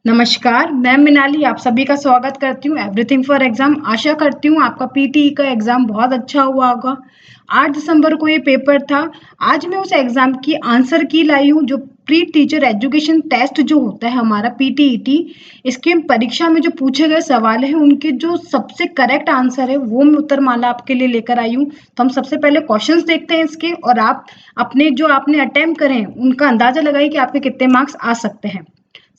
नमस्कार, मैं मिनाली आप सभी का स्वागत करती हूँ एवरीथिंग फॉर एग्जाम। आशा करती हूँ आपका पीटीई का एग्जाम बहुत अच्छा हुआ होगा। 8 दिसंबर को ये पेपर था। आज मैं उस एग्जाम की आंसर की लाई हूँ जो प्री टीचर एजुकेशन टेस्ट जो होता है हमारा पीटीईटी, इसके परीक्षा में जो पूछे गए सवाल है उनके जो सबसे करेक्ट आंसर है वो मैं उत्तरमाला आपके लिए लेकर आई हूँ। तो हम सबसे पहले क्वेश्चंस देखते हैं इसके और आप अपने जो आपने अटेम्प्ट करे हैं उनका अंदाजा लगाइए कि आपके कितने मार्क्स आ सकते हैं।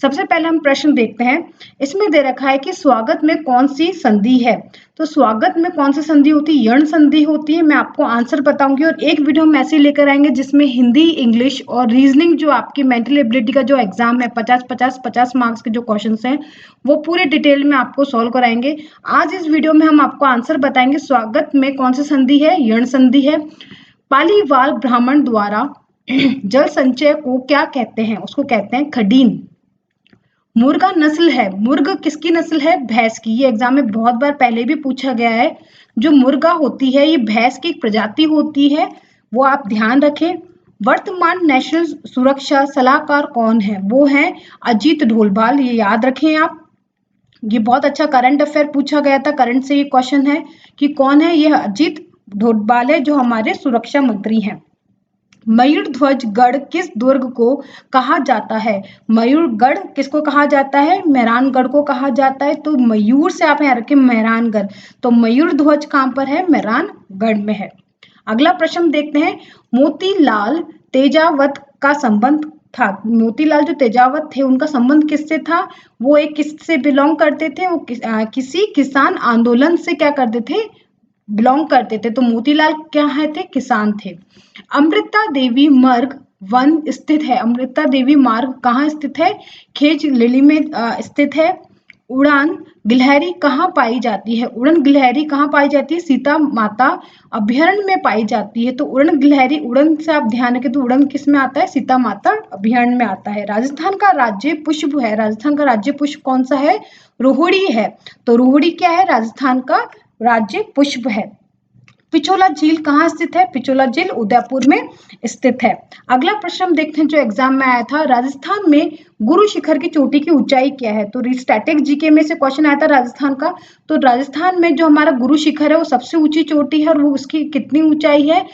सबसे पहले हम प्रश्न देखते हैं। इसमें दे रखा है कि स्वागत में कौन सी संधि है। तो स्वागत में कौन सी संधि होती है? यण संधि होती है। मैं आपको आंसर बताऊंगी और एक वीडियो हम ऐसे लेकर आएंगे जिसमें हिंदी, इंग्लिश और रीजनिंग जो आपकी मेंटल एबिलिटी का जो एग्जाम है 50 मार्क्स के जो क्वेश्चन हैं वो पूरे डिटेल में आपको सॉल्व कराएंगे। आज इस वीडियो में हम आपको आंसर बताएंगे स्वागत में कौन सी संधि है। यण संधि है। पालीवाल ब्राह्मण द्वारा जल संचय को क्या कहते हैं? उसको कहते हैं खडीन। मुर्गा नस्ल है। मुर्ग किसकी नस्ल है? भैंस की। ये एग्जाम में बहुत बार पहले भी पूछा गया है। जो मुर्गा होती है ये भैंस की एक प्रजाति होती है, वो आप ध्यान रखें। वर्तमान नेशनल सुरक्षा सलाहकार कौन है? वो है अजीत डोभाल। ये याद रखें आप। ये बहुत अच्छा करंट अफेयर पूछा गया था। करंट से ये क्वेश्चन है कि कौन है? यह अजीत डोभाल है जो हमारे सुरक्षा मंत्री हैं। मयूरध्वज गढ़ किस दुर्ग को कहा जाता है? मयूरगढ़ किसको कहा जाता है? मेहरानगढ़ को कहा जाता है। तो मयूर से आप यहाँ रखें मेहरानगढ़। तो मयूरध्वज कहाँ पर है? मेहरानगढ़ में है। अगला प्रश्न देखते हैं। मोतीलाल तेजावत का संबंध था। मोतीलाल जो तेजावत थे उनका संबंध किससे था? वो एक किससे बिलोंग करते थे? वो किसी किसान आंदोलन से क्या करते थे? बिलोंग करते थे। तो मोतीलाल क्या है थे? किसान थे। अमृता देवी मार्ग वन स्थित है। अमृता देवी मार्ग कहाँ स्थित है? खेज लिली में स्थित है। उड़ान गिलहरी कहाँ पाई जाती है? उड़न गिलहरी कहाँ पाई जाती है? सीता माता अभ्यारण्य में पाई जाती है। तो उड़न गिलहरी, उड़न से आप ध्यान रखें तो उड़न किस में आता है? सीता माता अभ्यारण्य में आता है। राजस्थान का राज्य पुष्प है। राजस्थान का राज्य पुष्प कौन सा है? रोहिणी है। तो रोहिणी क्या है? राजस्थान का राज्य पुष्प है। पिछोला झील कहाँ स्थित है? पिछोला झील उदयपुर में स्थित है। अगला प्रश्न हम देखते हैं जो एग्जाम में आया था। राजस्थान में गुरु शिखर की चोटी की ऊंचाई क्या है? तो स्टैटिक जीके में से क्वेश्चन आया था राजस्थान का। तो राजस्थान में जो हमारा गुरु शिखर है वो सबसे ऊंची चोटी है और वो उसकी कितनी ऊंचाई है?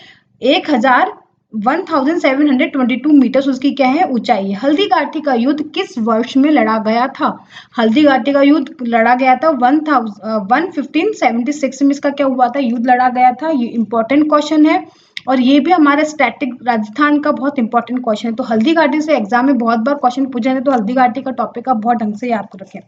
1722 मीटर उसकी क्या है? ऊंचाई है। हल्दी घाटी का युद्ध किस वर्ष में लड़ा गया था? हल्दी घाटी का युद्ध लड़ा गया था 1576 में। इसका क्या हुआ था? युद्ध लड़ा गया था। ये इंपॉर्टेंट क्वेश्चन है और ये भी हमारा स्टैटिक राजस्थान का बहुत इंपॉर्टेंट क्वेश्चन है। तो हल्दी घाटी से एग्जाम में बहुत बार क्वेश्चन पूछे हैं तो हल्दी घाटी का टॉपिक आप बहुत ढंग से याद रखें।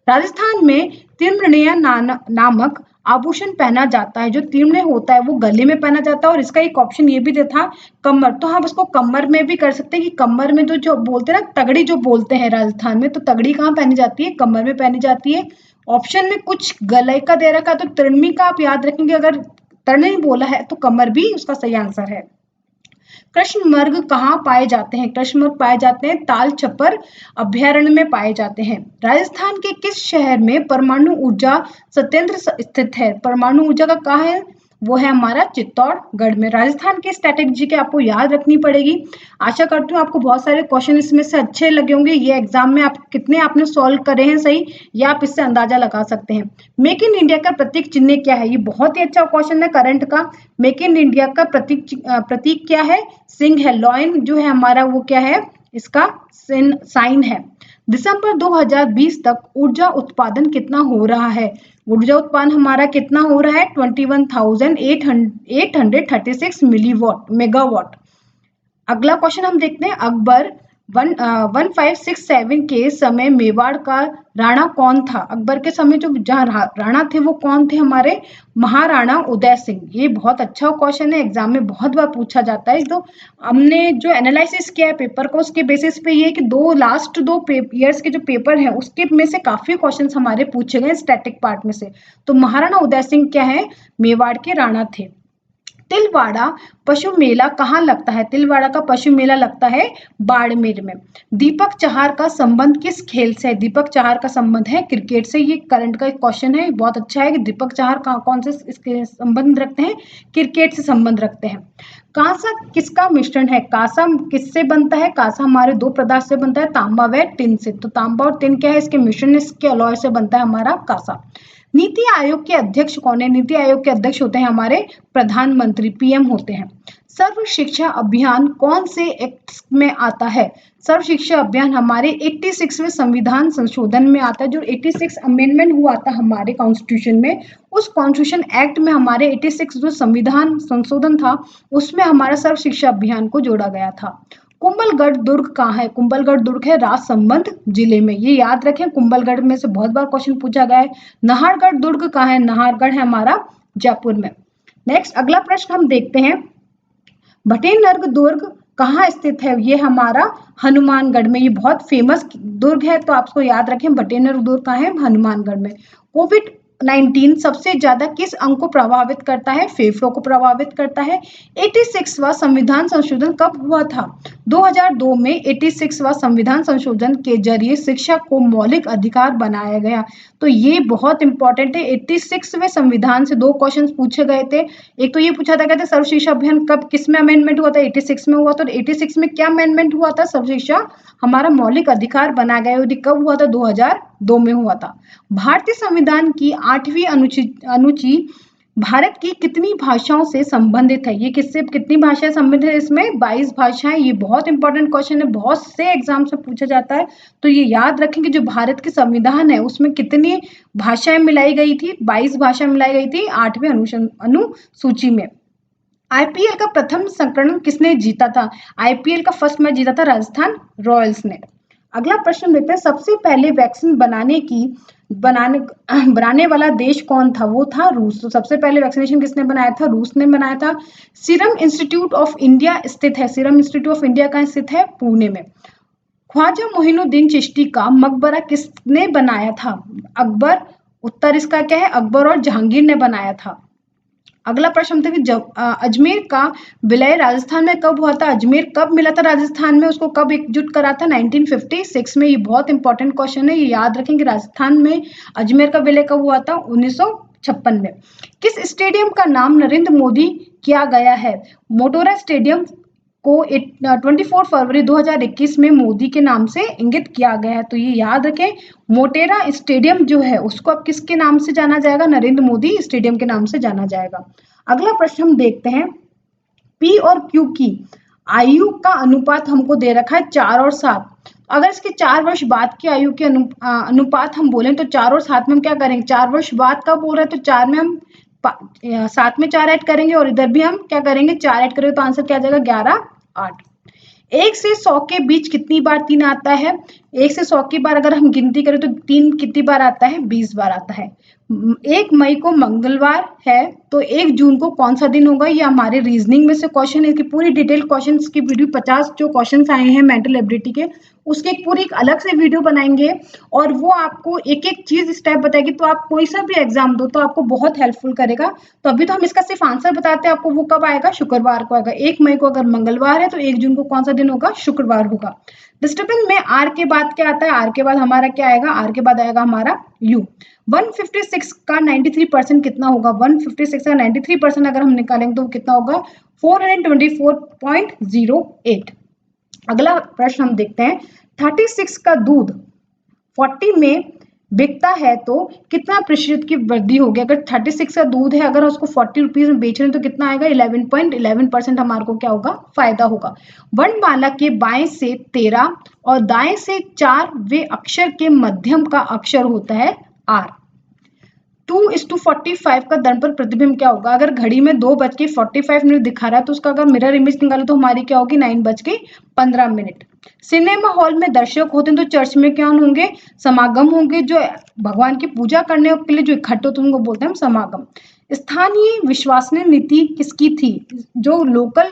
राजस्थान में त्रिमणीय नामक आभूषण पहना जाता है। जो त्रिमणीय होता है वो गले में पहना जाता है और इसका एक ऑप्शन ये भी था कमर। तो हम उसको कमर में भी कर सकते हैं कि कमर में जो बोलते हैं ना तगड़ी जो बोलते हैं राजस्थान में, तो तगड़ी कहाँ पहनी जाती है? कमर में पहनी जाती है। ऑप्शन में कुछ गले का दे रखा है तो त्रिमणी का आप याद रखेंगे। अगर तड़नी बोला है तो कमर भी उसका सही आंसर है। कृष्णमृग कहाँ पाए जाते हैं? कृष्णमृग पाए जाते हैं ताल छपर अभ्यारण्य में पाए जाते हैं। राजस्थान के किस शहर में परमाणु ऊर्जा संयंत्र स्थित है? परमाणु ऊर्जा का कहाँ है? वो है हमारा चित्तौड़गढ़ में। राजस्थान की स्ट्रेटेजी के आपको याद रखनी पड़ेगी। आशा करती हूँ आपको बहुत सारे क्वेश्चन इसमें से अच्छे लगे होंगे। ये एग्जाम में आप कितने आपने सॉल्व करे हैं सही, या आप इससे अंदाजा लगा सकते हैं। मेक इन इंडिया का प्रतीक चिन्ह क्या है? ये बहुत ही अच्छा क्वेश्चन है करंट का। मेक इन इंडिया का प्रतीक क्या है? सिंह है। लॉयन जो है हमारा वो क्या है? इसका साइन है। दिसंबर 2020 तक ऊर्जा उत्पादन कितना हो रहा है? ऊर्जा उत्पादन हमारा कितना हो रहा है? 21,836 मेगावाट। अगला क्वेश्चन हम देखते हैं। अकबर 1567 के समय मेवाड़ का राणा कौन था? अकबर के समय जो जहाँ राणा थे वो कौन थे? हमारे महाराणा उदय सिंह। ये बहुत अच्छा क्वेश्चन है, एग्जाम में बहुत बार पूछा जाता है। तो हमने जो एनालिसिस किया है पेपर को उसके बेसिस पे ये कि लास्ट दो ईयर्स के जो पेपर है उसके में से काफी क्वेश्चन हमारे पूछे गए स्टैटिक पार्ट में से। तो महाराणा उदय सिंह क्या है? मेवाड़ के राणा थे। तिलवाड़ा पशु मेला कहाँ लगता है? तिलवाड़ा का पशु मेला लगता है बाड़मेर में। दीपक चाहर का संबंध किस खेल से है? दीपक चाहर का संबंध है क्रिकेट से। ये करंट का एक क्वेश्चन है, बहुत अच्छा है कि दीपक चाहर कौन से इसके संबंध रखते हैं? क्रिकेट से संबंध रखते हैं। कांसा किसका मिश्रण है? कांसा किससे बनता है? कांसा हमारे दो पदार्थ से बनता है, तांबा व टिन से। तो तांबा और टिन क्या है? इसके मिश्रण, इसके अलॉय से बनता है हमारा कांसा। नीति आयोग के अध्यक्ष कौन है? नीति आयोग के अध्यक्ष होते हैं हमारे प्रधानमंत्री, पीएम होते हैं। सर्व शिक्षा अभियान कौन से एक्ट में आता है? सर्व शिक्षा अभियान हमारे 86वें संविधान संशोधन में आता है। जो 86 अमेंडमेंट हुआ था हमारे कॉन्स्टिट्यूशन में, उस कॉन्स्टिट्यूशन एक्ट में हमारे 86 जो संविधान संशोधन था उसमें हमारा सर्व शिक्षा अभियान को जोड़ा गया था। कुंभलगढ़ दुर्ग कहाँ है? कुंभलगढ़ दुर्ग है राजसमंद जिले में। ये याद रखें, कुंभलगढ़ में से बहुत बार क्वेश्चन पूछा गया है। नाहरगढ़ दुर्ग कहाँ है? नाहरगढ़ है हमारा जयपुर में। नेक्स्ट अगला प्रश्न हम देखते हैं, भटेनर्ग दुर्ग कहाँ स्थित है? ये हमारा हनुमानगढ़ में। ये बहुत फेमस दुर्ग है, तो आपको याद रखें भटेनर्ग दुर्ग कहाँ है? हनुमानगढ़ में। कोविड-19 सबसे ज्यादा किस अंग को प्रभावित करता है? फेफड़ों को प्रभावित करता है। 86वां संविधान संशोधन कब हुआ था? 2002 में 86वां संविधान संशोधन के जरिए शिक्षा को मौलिक अधिकार बनाया गया। तो ये बहुत इंपॉर्टेंट है। 86वें संविधान से दो क्वेश्चंस पूछे गए थे। एक तो ये पूछा था, कहते सर्व शिक्षा अभियान कब किस में अमेंडमेंट हुआ था? 86 में हुआ। तो 86 में क्या अमेंडमेंट हुआ था? सर्व शिक्षा हमारा मौलिक अधिकार बनाया गया। यदि कब हुआ था? 2002 में हुआ था। भारतीय संविधान की 8वीं अनुच्छेद भारत की कितनी भाषाओं से संबंधित है? ये किससे कितनी भाषाएं संबंधित है? इसमें 22 भाषाएं। ये बहुत इंपॉर्टेंट क्वेश्चन है, बहुत से एग्जाम से पूछा जाता है। तो ये याद रखें कि जो भारत के संविधान है उसमें कितनी भाषाएं मिलाई गई थी? 22 भाषा मिलाई गई थी 8वीं अनुसूची में। आईपीएल का प्रथम संस्करण किसने जीता था? आईपीएल का फर्स्ट मैच जीता था राजस्थान रॉयल्स ने। अगला प्रश्न देखते हैं, सबसे पहले वैक्सीन बनाने वाला देश कौन था? वो था रूस। तो सबसे पहले वैक्सीनेशन किसने बनाया था? रूस ने बनाया था। सीरम इंस्टीट्यूट ऑफ इंडिया स्थित है। सीरम इंस्टीट्यूट ऑफ इंडिया कहाँ स्थित है? पुणे में। ख्वाजा मोइनुद्दीन चिश्ती का मकबरा किसने बनाया था? अकबर। उत्तर इसका क्या है? अकबर और जहांगीर ने बनाया था। अगला प्रश्न था कि अजमेर का विलय राजस्थान में कब हुआ था? अजमेर कब मिला था राजस्थान में? उसको कब एकजुट करा था? 1956 में। ये बहुत इंपॉर्टेंट क्वेश्चन है, ये याद रखें कि राजस्थान में अजमेर का विलय कब हुआ था? 1956 में। किस स्टेडियम का नाम नरेंद्र मोदी किया गया है? मोटेरा स्टेडियम को 24 फरवरी 2021 में मोदी के नाम से इंगित किया गया है। तो ये याद रखें, मोटेरा स्टेडियम जो है उसको अब किसके नाम से जाना जाएगा? नरेंद्र मोदी स्टेडियम के नाम से जाना जाएगा। अगला प्रश्न हम देखते हैं, पी और क्यू की आयु का अनुपात हमको दे रखा है 4 और 7। अगर इसके 4 वर्ष बाद की आयु के अनुपात हम बोलें तो 4 और 7 में हम क्या करेंगे? 4 वर्ष बाद का बोल रहे हैं तो 4 में हम 7 में 4 ऐड करेंगे और इधर भी हम क्या करेंगे? 4 ऐड करेंगे तो आंसर क्या आ जाएगा? 11, 8। 1 से 100 के बीच कितनी बार 3 आता है? 1 से 100 की बार अगर हम गिनती करें तो 3 कितनी बार आता है? 20 बार आता है। 1 मई को मंगलवार है तो 1 जून को कौन सा दिन होगा? ये हमारे रीजनिंग में से क्वेश्चन है। इसकी पूरी डिटेल क्वेश्चन की वीडियो 50 जो क्वेश्चन आए हैं मेंटल एबिलिटी के, उसके पूरी एक अलग से वीडियो बनाएंगे और वो आपको एक एक चीज स्टेप बताएगी। तो आप कोई सा भी एग्जाम दो तो आपको बहुत हेल्पफुल करेगा। तो अभी तो हम इसका सिर्फ आंसर बताते हैं आपको, वो कब आएगा? शुक्रवार को आएगा। 1 मई को अगर मंगलवार है तो 1 जून को कौन सा दिन होगा? शुक्रवार होगा। डिस्टर्बेंस में आर के बाद क्या आता है? आर के बाद हमारा क्या आएगा? आर के बाद आएगा हमारा यू। 156 का 93% कितना होगा? 156 का 93% अगर हम निकालेंगे तो कितना होगा? 424.08। अगला प्रश्न हम देखते हैं, 36 का दूध 40 में बिकता है तो कितना प्रतिशत की वृद्धि होगी? अगर 36 का दूध है, अगर उसको 40 रुपीज में बेच रहे हैं तो कितना आएगा? 11.11% हमारे को क्या होगा? फायदा होगा। वर्णमाला के बाएं से 13 और दाएं से 4 वे अक्षर के मध्यम का अक्षर होता है आर। 2:45 का दर्पण पर प्रतिबिंब क्या होगा? अगर घड़ी में 2:45 दिखा रहा है तो उसका अगर मिरर इमेज निकाले तो हमारी क्या होगी? 9:15। सिनेमा हॉल में दर्शक होते हैं तो चर्च में क्या होंगे? समागम होंगे। जो भगवान की पूजा करने के लिए जो इकट्ठे होते हैं उनको बोलते हैं हम समागम। स्थानीय विश्वसनीय नीति किसकी थी? जो लोकल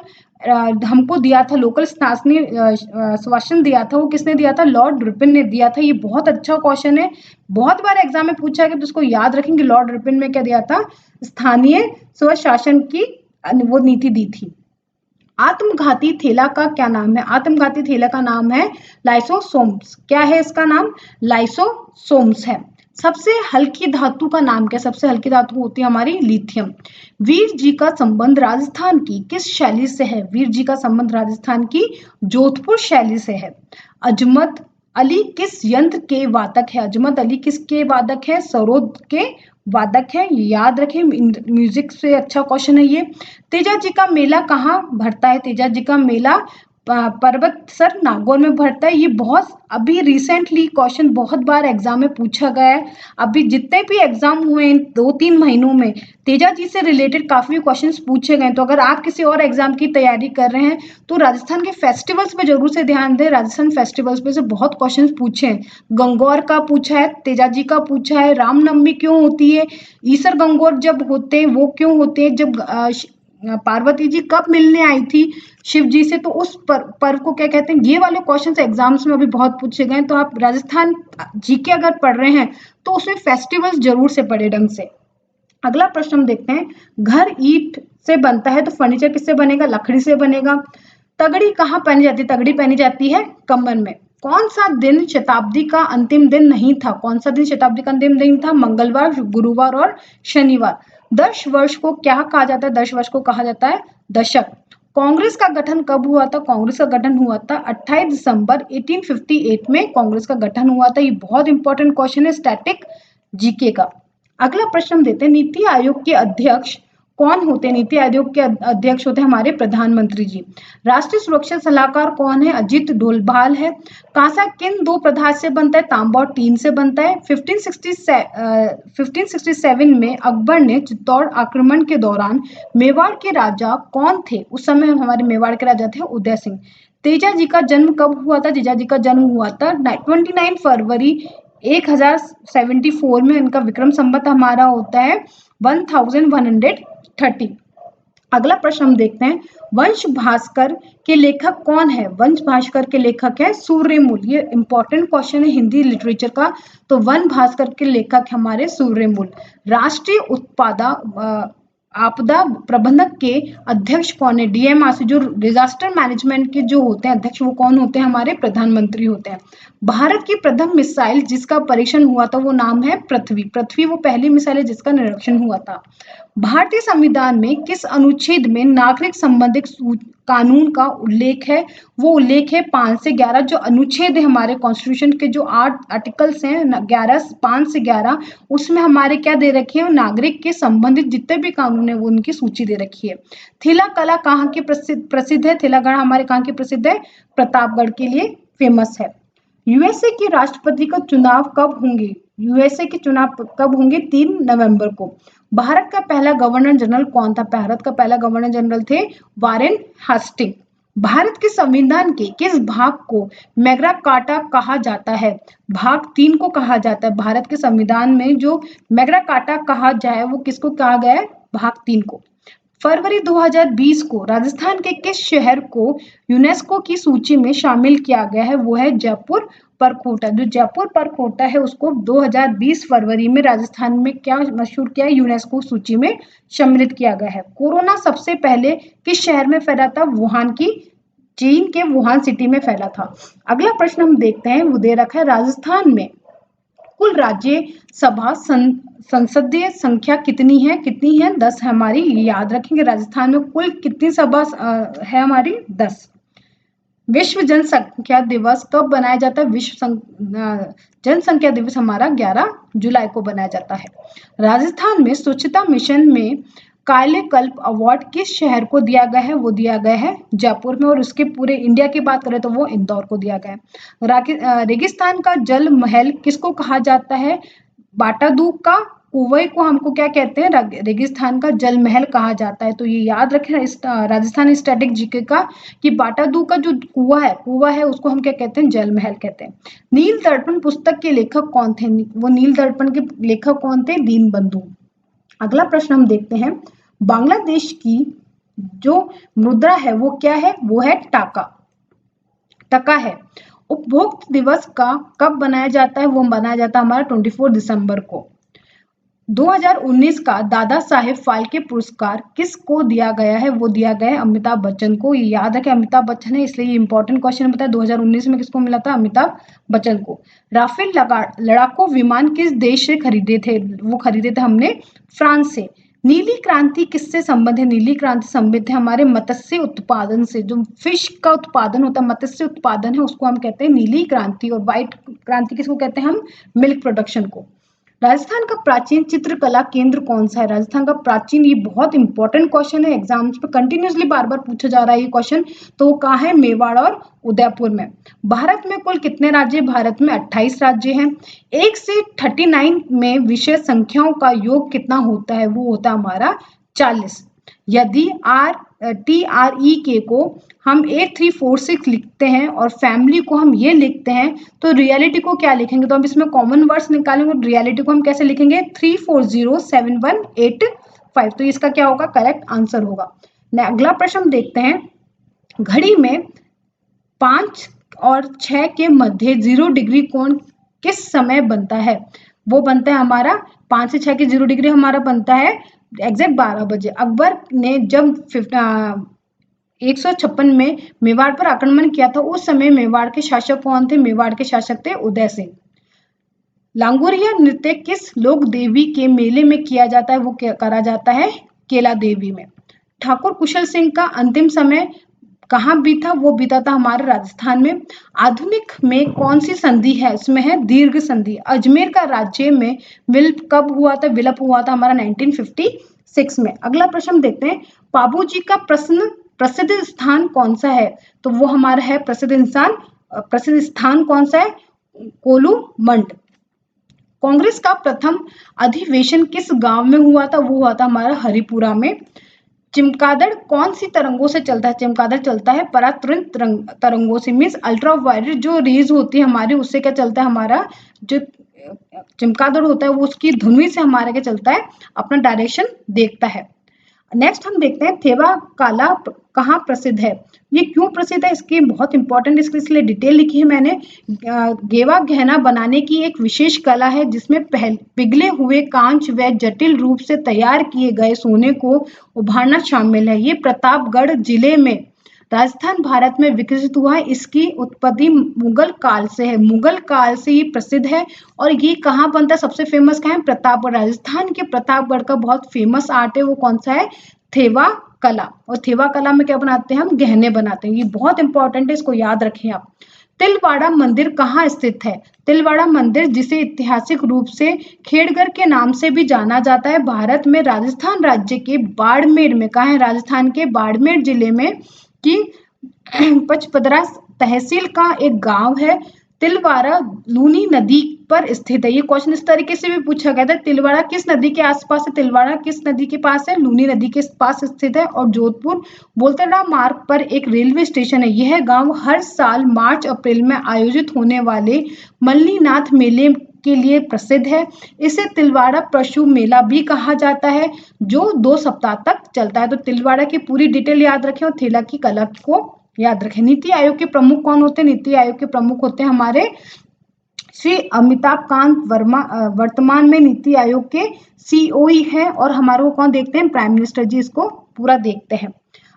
हमको दिया था, लोकल स्थानीय शासन दिया था, वो किसने दिया था? लॉर्ड रिपन ने दिया था। ये बहुत अच्छा क्वेश्चन है, बहुत बार एग्जाम में पूछा गया तो उसको याद रखेंगे। लॉर्ड रिपन में क्या दिया था? स्थानीय स्वशासन की वो नीति दी थी। आत्मघाती थैला का क्या नाम है? आत्मघाती थैला का नाम है लाइसोसोम्स। क्या है इसका नाम? लाइसोसोम्स है। सबसे हल्की धातु का नाम क्या? सबसे हल्की धातु होती है हमारी लिथियम। वीर जी का संबंध राजस्थान की किस शैली से है? वीर जी का संबंध राजस्थान की जोधपुर शैली से है। अजमत अली किस यंत्र के वादक है? अजमत अली किसके वादक है? सरोद के वादक है। याद रखें, म्यूजिक से अच्छा क्वेश्चन है ये। तेजा जी का मेला कहाँ भरता है? तेजा जी का मेला पर्वतसर नागौर में भरता है। ये बहुत अभी रिसेंटली क्वेश्चन बहुत बार एग्जाम में पूछा गया है। अभी जितने भी एग्जाम हुए इन 2-3 महीनों में तेजा जी से रिलेटेड काफी क्वेश्चंस पूछे गए। तो अगर आप किसी और एग्जाम की तैयारी कर रहे हैं तो राजस्थान के फेस्टिवल्स पे जरूर से ध्यान दें। राजस्थान फेस्टिवल्स पे से बहुत क्वेश्चंस पूछे हैं। गंगौर का पूछा है, तेजा जी का पूछा है, रामनवमी क्यों होती है, ईसर गंगौर जब होते हैं वो क्यों होते हैं, जब पार्वती जी कब मिलने आई थी शिव जी से, तो उस पर्व को क्या कहते हैं। ये वाले क्वेश्चंस एग्जाम्स में अभी बहुत पूछे गए। तो आप राजस्थान जीके अगर पढ़ रहे हैं तो उसमें फेस्टिवल्स जरूर से पढ़े ढंग से। अगला प्रश्न हम देखते हैं। घर ईंट से बनता है तो फर्नीचर किससे बनेगा? लकड़ी से बनेगा। तगड़ी कहाँ पहनी जाती है? तगड़ी पहनी जाती है कमर में। कौन सा दिन शताब्दी का अंतिम दिन नहीं था? कौन सा दिन शताब्दी का अंतिम दिन था? मंगलवार, गुरुवार और शनिवार। 10 वर्ष को क्या कहा जाता है? 10 वर्ष को कहा जाता है दशक। कांग्रेस का गठन कब हुआ था? कांग्रेस का गठन हुआ था 28 दिसंबर 1858 में कांग्रेस का गठन हुआ था। ये बहुत इंपॉर्टेंट क्वेश्चन है स्टैटिक जीके का। अगला प्रश्न हम देते हैं। नीति आयोग के अध्यक्ष कौन होते हैं? नीति आयोग के अध्यक्ष होते हैं हमारे प्रधानमंत्री जी। राष्ट्रीय सुरक्षा सलाहकार कौन है? अजीत डोभाल है। कांसा किन दो पदार्थ से बनता है? तांबा और टीन से बनता है। 1567 में अकबर ने चित्तौड़ आक्रमण के दौरान मेवाड़ के राजा कौन थे? उस समय हमारे मेवाड़ के राजा थे उदय सिंह। तेजा जी का जन्म कब हुआ था? तेजा जी का जन्म हुआ था 29 फरवरी 1074 में। इनका विक्रम संवत हमारा होता है 1130। अगला प्रश्न हम देखते हैं। वंश भास्कर के लेखक कौन है? वंश भास्कर के लेखक है सूर्यमूल। ये इंपॉर्टेंट क्वेश्चन है हिंदी लिटरेचर का। तो वंश भास्कर के लेखक हमारे सूर्यमूल। राष्ट्रीय आपदा प्रबंधक के अध्यक्ष कौन है? डीएमआरसी जो डिजास्टर मैनेजमेंट के जो होते हैं अध्यक्ष वो कौन होते हैं? हमारे प्रधानमंत्री होते हैं। भारत की प्रथम मिसाइल जिसका परीक्षण हुआ था वो नाम है पृथ्वी। पृथ्वी वो पहली मिसाइल है जिसका निरीक्षण हुआ था। भारतीय संविधान में किस अनुच्छेद में नागरिक संबंधित कानून का उल्लेख है? वो उल्लेख है 5 से 11। जो अनुच्छेद है हमारे कॉन्स्टिट्यूशन के जो 8 आर्टिकल्स हैं 5 से 11 उसमें हमारे क्या दे रखे हैं? नागरिक के संबंधित जितने भी कानून है वो उनकी सूची दे रखी है। थिला कला कहाँ की प्रसिद्ध है? थिलागढ़ हमारे कहाँ की प्रसिद्ध है? प्रतापगढ़ के लिए फेमस है। यूएसए के राष्ट्रपति का चुनाव कब होंगे? यूएसए के चुनाव कब होंगे? 3 नवंबर को। भारत का पहला गवर्नर जनरल कौन था? भारत का पहला गवर्नर जनरल थे वारेन हास्टिंग। भारत के संविधान के किस भाग को मैग्ना कार्टा कहा जाता है? भाग 3 को कहा जाता है। भारत के संविधान में जो मैग्ना कार्टा कहा जाए वो किसको कहा गया है? भाग 3 को। फरवरी 2020 को राजस्थान के किस शहर को यूनेस्को की सूची में शामिल किया गया है? वो है जयपुर परकोटा। जो जयपुर परकोटा है उसको 2020 फरवरी में राजस्थान में क्या मशहूर किया है? यूनेस्को सूची में सम्मिलित किया गया है। कोरोना सबसे पहले किस शहर में फैला था? वुहान की, चीन के वुहान सिटी में फैला था। अगला प्रश्न हम देखते हैं। वो दे रखा है राजस्थान में कुल राज्यसभा संसदीय संख्या कितनी है? कितनी है? 10 है हमारी। याद रखेंगे राजस्थान में कुल कितनी सभा है हमारी? 10। विश्व जनसंख्या दिवस कब बनाया जाता है? जनसंख्या दिवस हमारा 11 जुलाई को बनाया जाता है। राजस्थान में स्वच्छता मिशन में कायाकल्प अवार्ड किस शहर को दिया गया है? वो दिया गया है जयपुर में। और उसके पूरे इंडिया की बात करें तो वो इंदौर को दिया गया है। रेगिस्तान का जल महल किसको कहा जाता है? बाटादूक का कुएं को हमको क्या कहते हैं? रेगिस्तान का जल महल कहा जाता है। तो ये याद रखें राजस्थान स्टैटिक जीके का कि बाटादूक का जो कुआं है उसको हम क्या कहते हैं? जल महल कहते हैं। नील दर्पण पुस्तक के लेखक कौन थे? वो नील दर्पण के लेखक कौन थे? दीनबंधु। अगला प्रश्न हम देखते हैं। बांग्लादेश की जो मुद्रा है वो क्या है? वो है टका है। उपभोक्ता दिवस का कब बनाया जाता है? वो बनाया जाता है हमारा 24 दिसंबर को। 2019 का दादा साहेब फाल्के पुरस्कार किसको दिया गया है? वो दिया गया है अमिताभ बच्चन को। याद है कि अमिताभ बच्चन है, इसलिए ये इंपॉर्टेंट क्वेश्चन बताया। 2019 में किसको मिला था? अमिताभ बच्चन को। राफेल लड़ाकू विमान किस देश से खरीदे थे? वो खरीदे थे हमने फ्रांस से। नीली क्रांति किससे संबंध है? नीली क्रांति संबंधित है हमारे मत्स्य उत्पादन से। जो फिश का उत्पादन होता है, मत्स्य उत्पादन है, उसको हम कहते हैं नीली क्रांति। और व्हाइट क्रांति किसको कहते हैं हम? मिल्क प्रोडक्शन को। राजस्थान का प्राचीन चित्रकला केंद्र कौन सा है? राजस्थान का प्राचीन, ये बहुत इंपॉर्टेंट क्वेश्चन है, एग्जाम्स पे कंटिन्यूसली बार बार पूछा जा रहा है ये क्वेश्चन। तो कहाँ है? मेवाड़ और उदयपुर में। भारत में कुल कितने राज्य? भारत में 28 राज्य हैं। 1 से 39 में विषय संख्याओं का योग कितना होता है? वो होता है हमारा 40। यदि TREK को हम 8346 लिखते हैं और फैमिली को हम ये लिखते हैं, तो रियलिटी को क्या लिखेंगे? तो हम इसमें कॉमन वर्ड्स निकालेंगे। रियलिटी को हम कैसे लिखेंगे? 3407185। तो इसका क्या होगा? करेक्ट आंसर होगा। अगला प्रश्न हम देखते हैं। घड़ी में 5 और 6 के मध्य 0 डिग्री कोण किस समय बनता है? वो बनता है हमारा 5 से 6 के 0 डिग्री हमारा बनता है एग्जैक्ट 12 बजे। अकबर ने जब 156 में मेवाड़ पर आक्रमण किया था, उस समय मेवाड़ के शासक कौन थे? मेवाड़ के शासक थे उदय सिंह। लांगुरिया नृत्य किस लोक देवी के मेले में किया जाता है? वो करा जाता है केला देवी में। ठाकुर कुशल सिंह का अंतिम समय कहाँ बीता? वो बीता था हमारे राजस्थान में। आधुनिक में कौन सी संधि है? इसमें है दीर्घ संधि। अजमेर का राज्य में विलप कब हुआ था? विलप हुआ था हमारा 1956 में। अगला प्रश्न देखते हैं। बाबूजी का प्रसिद्ध स्थान कौन सा है? तो वो हमारा है प्रसिद्ध स्थान कौन सा है? कोलू मंड। कांग्रेस का प्रथम अधिवेशन किस गांव में हुआ था? वो हुआ था हमारा हरिपुरा में। चमगादड़ कौन सी तरंगों से चलता है? चमगादड़ चलता है परातुरंत तरंगों से, मीन्स अल्ट्रावायलेट जो रेज होती है हमारी, उससे क्या चलता है? हमारा जो चमगादड़ होता है वो उसकी ध्वनि से हमारा क्या चलता है? अपना डायरेक्शन देखता है। नेक्स्ट हम देखते हैं थेवा काला कहाँ प्रसिद्ध है? ये क्यों प्रसिद्ध है? इसकी बहुत इंपॉर्टेंट, इसलिए डिटेल लिखी है मैंने। गेवा गहना बनाने की एक विशेष कला है जिसमें पिघले हुए कांच व जटिल रूप से तैयार किए गए सोने को उभारना शामिल है। ये प्रतापगढ़ जिले में राजस्थान भारत में विकसित हुआ है। इसकी उत्पत्ति मुगल काल से है। मुगल काल से ये प्रसिद्ध है। और ये कहाँ बनता है? सबसे फेमस कहाँ है? प्रतापगढ़। राजस्थान के प्रतापगढ़ का बहुत फेमस आर्ट है, वो कौन सा है? थेवा कला। और थेवा कला में क्या बनाते हैं हम? गहने बनाते हैं। ये बहुत इंपॉर्टेंट है, इसको याद रखें आप। तिलवाड़ा मंदिर कहाँ स्थित है? तिलवाड़ा मंदिर, जिसे ऐतिहासिक रूप से खेड़गढ़ के नाम से भी जाना जाता है, भारत में राजस्थान राज्य के बाड़मेर में। कहाँ है? राजस्थान के बाड़मेर जिले में की पचपदरा तहसील का एक गांव है। तिलवाड़ा लूनी नदी पर स्थित है। ये क्वेश्चन इस तरीके से भी पूछा गया था। तिलवाड़ा किस नदी के आसपास है? तिलवाड़ा किस नदी के पास है? लूनी नदी के पास स्थित है। और जोधपुर बोलतड़ा मार्ग पर एक रेलवे स्टेशन है। यह गांव हर साल मार्च अप्रैल में आयोजित होने वाले मल्लीनाथ मेले के लिए प्रसिद्ध है। इसे तिलवाड़ा पशु मेला भी कहा जाता है, जो 2 सप्ताह तक चलता है। तो तिलवाड़ा की पूरी डिटेल याद रखें और थेला की कला को याद रखें। नीति आयोग के प्रमुख कौन होते हैं? नीति आयोग के प्रमुख होते हैं हमारे श्री अमिताभ कांत वर्मा। वर्तमान में नीति आयोग के सीईओ हैं। और हमारे को कौन देखते हैं? प्राइम मिनिस्टर जी इसको पूरा देखते हैं।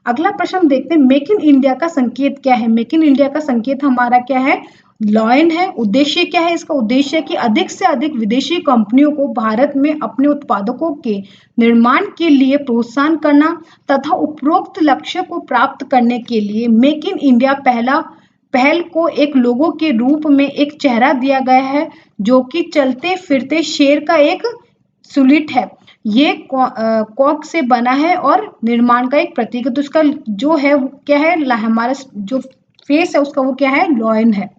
अगला प्रश्न देखते हैं। मेक इन इंडिया का संकेत क्या है? मेक इन इंडिया का संकेत हमारा क्या है? लॉयन है। उद्देश्य क्या है इसका? उद्देश्य है कि अधिक से अधिक विदेशी कंपनियों को भारत में अपने उत्पादों के निर्माण के लिए प्रोत्साहन करना तथा उपरोक्त लक्ष्य को प्राप्त करने के लिए मेक इन इंडिया पहल को एक लोगो के रूप में एक चेहरा दिया गया है, जो कि चलते फिरते शेर का एक सुलिट है। ये कॉक से बना है और निर्माण का एक प्रतीक है। तो इसका जो है वो क्या है? हमारा जो फेस है उसका वो क्या है? लॉयन है।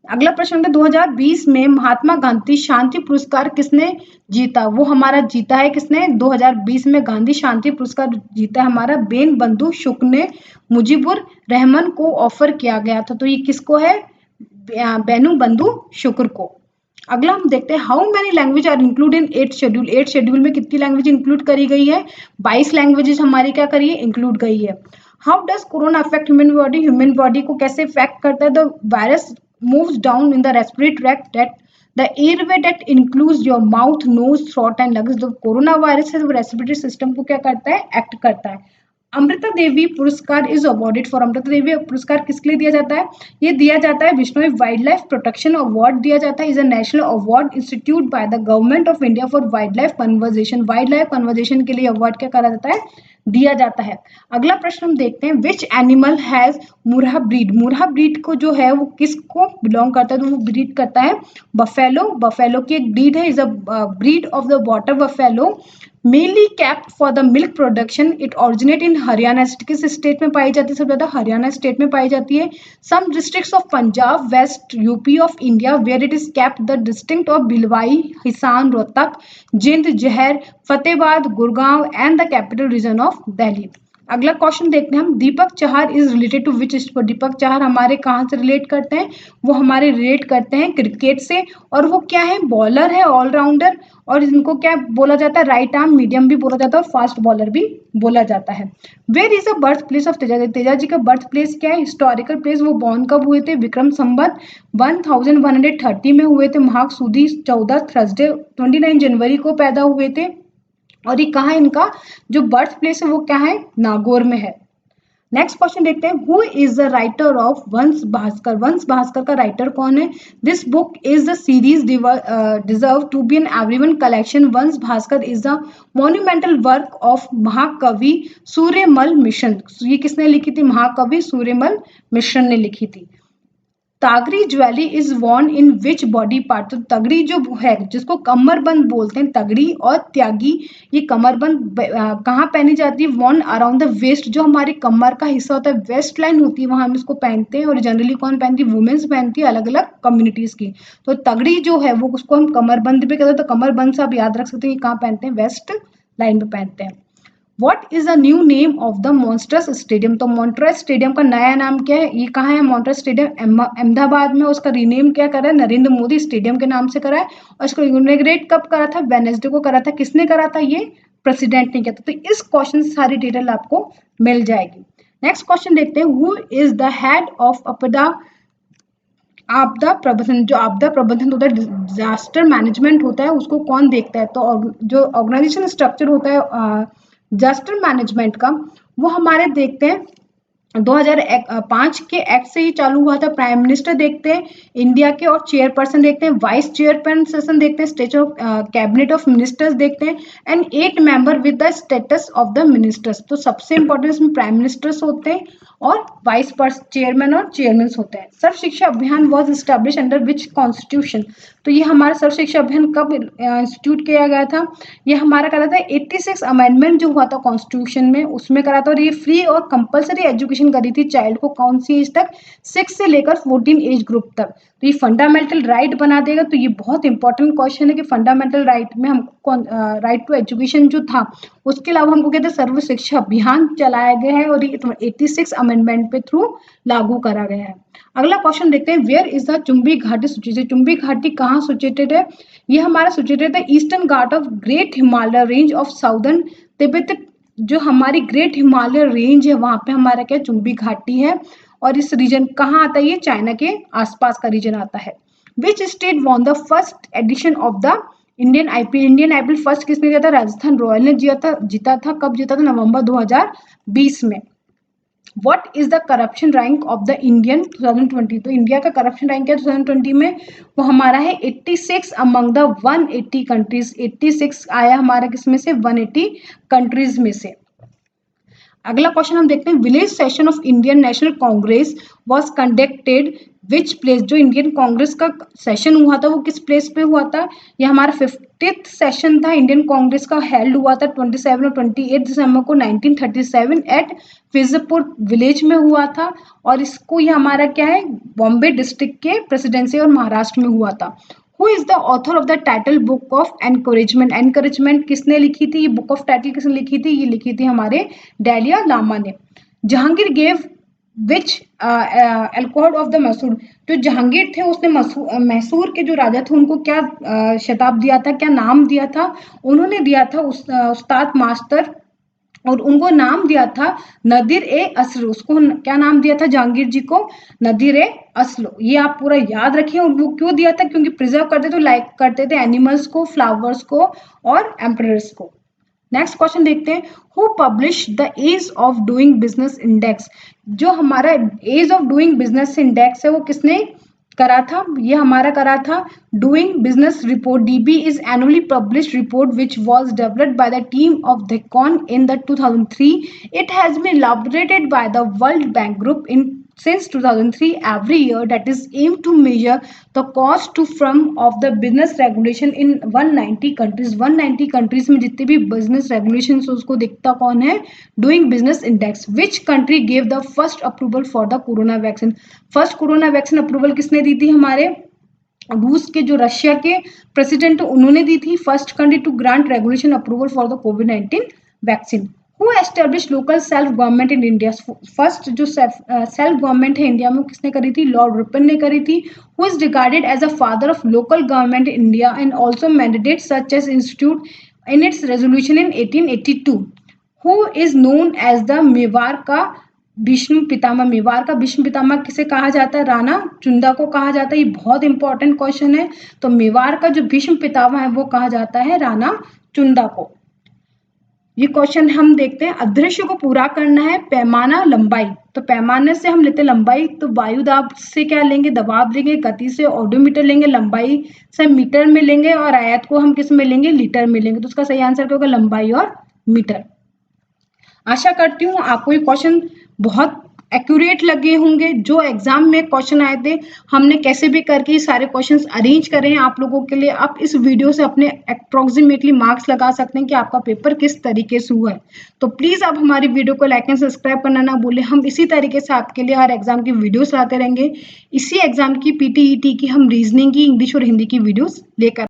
अगला प्रश्न है 2020 में महात्मा गांधी शांति पुरस्कार किसने जीता? वो हमारा जीता है किसने? 2020 में गांधी शांति पुरस्कार जीता है हमारा बेन बंधु शुक्र ने मुजीबुर रहमान को ऑफर किया गया था। तो ये किसको है? बेनू बंधु शुक्र को। अगला हम देखते हैं how many language are include in 8th schedule. 8th schedule में कितनी लैंग्वेज इंक्लूड करी गई है? 22 लैंग्वेजेस हमारी क्या करी है? इंक्लूड गई है। How does corona affect human body? Human body को कैसे इफेक्ट करता है? The virus moves down in the respiratory tract that the airway that includes your mouth, nose, throat and lungs. जो कोरोना वायरस है वो respiratory system को क्या करता है, एक्ट करता है। अमृता देवी पुरस्कार is awarded for, Amrita Devi पुरस्कार किसके लिए दिया जाता है, ये दिया जाता है Bishnoi wild life protection award दिया जाता है, is a national award institute by the government of India for wild life conservation. Wild life conservation के लिए अवार्ड क्या करा जाता है, दिया जाता है। अगला प्रश्न हम देखते हैं, which animal has Murrah breed. Murrah breed को जो है वो किसको बिलोंग करता है, तो वो ब्रीड करता है बफेलो। बफेलो की एक ब्रीड है, is a breed of the water buffalo, mainly kept for the milk production. It originate in Haryana. किस स्टेट में पाई जाती है, सबसे ज्यादा हरियाणा स्टेट में पाई जाती है। Some districts of Punjab, west UP of India where it is kept, the district of Bhiwani, Hisar, Rohtak, Jind, Jhajjar, Fatehabad, Gurgaon and the capital region of Delhi. अगला क्वेश्चन देखते हैं हम, Deepak Chahar is related to which sport. Deepak Chahar हमारे कहाँ से रिलेट करते हैं, वो हमारे रिलेट करते हैं क्रिकेट से, और वो क्या है, बॉलर है, ऑलराउंडर, और इनको क्या बोला जाता है, राइट आर्म मीडियम भी बोला जाता है और फास्ट बॉलर भी बोला जाता है। Where is the birth place of Teja ji. Teja ji का बर्थ प्लेस क्या है, हिस्टोरिकल प्लेस। वो बॉर्न कब हुए थे, विक्रम संवत 1130 में हुए थे। माघ सुदी 14, थर्सडे 29 जनवरी को पैदा हुए थे। और ये कहाँ, इनका जो बर्थ प्लेस है वो क्या है, नागौर में है। नेक्स्ट क्वेश्चन देखते हैं, who is the writer of Vansh Bhaskar. Vansh Bhaskar का राइटर कौन है। This book is the series deserve to be an everyone collection. Vansh Bhaskar is the monumental work of Mahakavi Suryamal mission. ये किसने लिखी थी, महाकवि सूर्यमल मिशन ने लिखी थी। Tagdi jewellery is worn in which body part. तो तगड़ी जो है, जिसको कमरबंद बोलते हैं, तगड़ी और त्यागी, ये कमरबंद कहाँ पहनी जाती है, वॉर्न अराउंड द वेस्ट। जो हमारी कमर का हिस्सा होता है, वेस्ट लाइन होती है, वहां हम इसको पहनते हैं। और जनरली कौन पहनती है, वुमेन्स पहनती है, अलग अलग कम्युनिटीज की। तो तगड़ी जो है वो उसको हम कमरबंद भी कहते हैं। तो कमरबंद से आप याद रख सकते हैं, कहाँ पहनते हैं, वेस्ट लाइन पे पहनते हैं। What is the new name of the Montrose Stadium? तो मॉन्ट्रेस स्टेडियम का नया नाम क्या है, ये कहाँ है, मॉन्ट्रेस स्टेडियम अहमदाबाद में। उसका रीनेम क्या करा है, नरेंद्र मोदी स्टेडियम के नाम से करा है। और इसको इनॉग्रेट कब करा था, वेडनेसडे को करा था। किसने करा था, ये प्रेसिडेंट ने किया था। तो इस क्वेश्चन से सारी डिटेल आपको मिल जाएगी। नेक्स्ट क्वेश्चन देखते हैं, who is the head of आपदा प्रबंधन। जो आपदा प्रबंधन होता है, डिजास्टर मैनेजमेंट होता है, उसको कौन देखता है। तो जो ऑर्गेनाइजेशन स्ट्रक्चर होता है डिजास्टर मैनेजमेंट का, वो हमारे देखते हैं 2005 के एक्ट से ही चालू हुआ था। प्राइम मिनिस्टर देखते हैं इंडिया के, और चेयरपर्सन देखते हैं, वाइस चेयरपर्सन देखते हैं, state of cabinet of ministers देखते हैं, and 8 member with the status of the ministers. तो सबसे इंपॉर्टेंट इसमें प्राइम मिनिस्टर्स होते हैं और वाइस चेयरमैन और चेयरमैन होते हैं। सर्व शिक्षा अभियान was establish under which constitution. तो ये हमारा सर्व शिक्षा अभियान कब इंस्टीट्यूट किया गया था, ये हमारा करा था 86 अमेंडमेंट जो हुआ था कॉन्स्टिट्यूशन में, उसमें करा था। और ये फ्री और कंपलसरी एजुकेशन करी थी चाइल्ड को, कौन सी एज तक, 6 से लेकर 14 एज ग्रुप तक। तो ये फंडामेंटल राइट बना देगा। तो ये बहुत इंपॉर्टेंट क्वेश्चन है कि फंडामेंटल राइट में हमको राइट टू एजुकेशन जो था, उसके अलावा हमको कहते हैं सर्व शिक्षा अभियान चलाया गया है, और ये 86 अमेंडमेंट पे थ्रू लागू करा गया है। अगला क्वेश्चन देखते हैं, वेयर इज द चुंबी घाटी सिचुएटेड। चुंबी घाटी कहाँ सिचुएटेड है, ये हमारा सिचुएटेड है eastern Ghat of great Himalaya range of southern Tibet. जो हमारी ग्रेट हिमालय रेंज है, वहां पे हमारा क्या चुंबी घाटी है। और इस रीजन कहाँ आता है, ये चाइना के आसपास का रीजन आता है। Which state won the first edition of the Indian IPL. Indian IPL first किसने जीता था, राजस्थान रॉयल ने जीता था। कब जीता था, नवंबर 2020 में। What is the corruption rank of the Indian 2020? तो इंडिया का करप्शन रैंक है 2020 में, वो हमारा है 86 अमंग द 180 कंट्रीज। 86 आया हमारा किसमें से, 180 कंट्रीज में से। अगला क्वेश्चन हम देखते हैं, village session of Indian national Congress was conducted which place. जो इंडियन कांग्रेस का सेशन हुआ था वो किस प्लेस पे हुआ था, ये हमारा 50th सेशन था इंडियन कांग्रेस का, हेल्ड हुआ था 27 और 28 दिसंबर को 1937 एट फिजपुर विलेज में हुआ था। और इसको ये हमारा क्या है, बॉम्बे डिस्ट्रिक्ट के प्रेसिडेंसी और महाराष्ट्र में हुआ था। Who is the author of the title book of encouragement. Encouragement किसने लिखी थी, ये बुक ऑफ टाइटल किसने लिखी थी, ये लिखी थी हमारे डालिया लामा ने। Jahangir gave which alcohol of the Mysore. जो जहांगीर थे उसने मैसूर के जो राजा थे उनको क्या शताब दिया था, क्या नाम दिया था, उन्होंने दिया था उस्ताद मास्टर और उनको नाम दिया था नदीर ए असलो। उसको क्या नाम दिया था जहांगीर जी को? नदीर ए असलो। ये आप पूरा याद रखिए। और वो क्यों दिया था? क्योंकि प्रिजर्व करते तो लाइक करते थे एनिमल्स को, फ्लावर्स को और एम्परर्स को। नेक्स्ट क्वेश्चन देखते हैं, who publish the ease of doing business index? जो हमारा ease of doing business index है वो किसने करा था? ये हमारा करा था doing business report. DB is annually published report which was developed by the team of Decon in the 2003. It has been elaborated by the World Bank Group since 2003 every year, that is aimed to measure the cost to firm of the business regulation in 190 countries. 190 countries में जितने भी business regulations उसको देखता कौन है? Doing Business Index. Which country gave the first approval for the corona vaccine? First corona vaccine approval किसने दी थी? हमारे रूस के जो रशिया के प्रेसिडेंट उन्होंने दी थी first country to grant regulation approval for the कोविड-19 vaccine. Who establish local self government in India? First जो सेल्फ गवर्नमेंट है इंडिया में किसने करी थी? लॉर्ड रिपन ने करी थी। Who is regarded as a father of local government in India and also mandated such as institute in its resolution in 1882? Who is known as the Mewar का भीष्म पितामह? मेवाड़ का भीष्म पितामह किसे कहा जाता है? राणा चुंदा को कहा जाता है। ये बहुत इंपॉर्टेंट क्वेश्चन है। तो मेवाड़ का जो भीष्म पितामह है वो कहा जाता है राणा चुंदा को। ये क्वेश्चन हम देखते हैं, अदृश्य को पूरा करना है पैमाना लंबाई। तो पैमाने से हम लेते लंबाई, तो वायु दाब से क्या लेंगे? दबाव लेंगे। गति से ऑडोमीटर लेंगे। लंबाई से मीटर में लेंगे। और आयत को हम किस में लेंगे? लीटर में लेंगे। तो उसका सही आंसर क्या होगा? लंबाई और मीटर। आशा करती हूँ आपको ये क्वेश्चन बहुत एक्यूरेट लगे होंगे। जो एग्जाम में क्वेश्चन आए थे हमने कैसे भी करके सारे क्वेश्चंस अरेंज करे हैं आप लोगों के लिए। आप इस वीडियो से अपने अप्रोक्सीमेटली मार्क्स लगा सकते हैं कि आपका पेपर किस तरीके से हुआ है। तो प्लीज आप हमारी वीडियो को लाइक एंड सब्सक्राइब करना ना भूलें। हम इसी तरीके से आपके लिए हर एग्जाम की वीडियोस लाते रहेंगे। इसी एग्जाम की पीटीईटी की हम रीजनिंग की, इंग्लिश और हिंदी की वीडियोस लेकर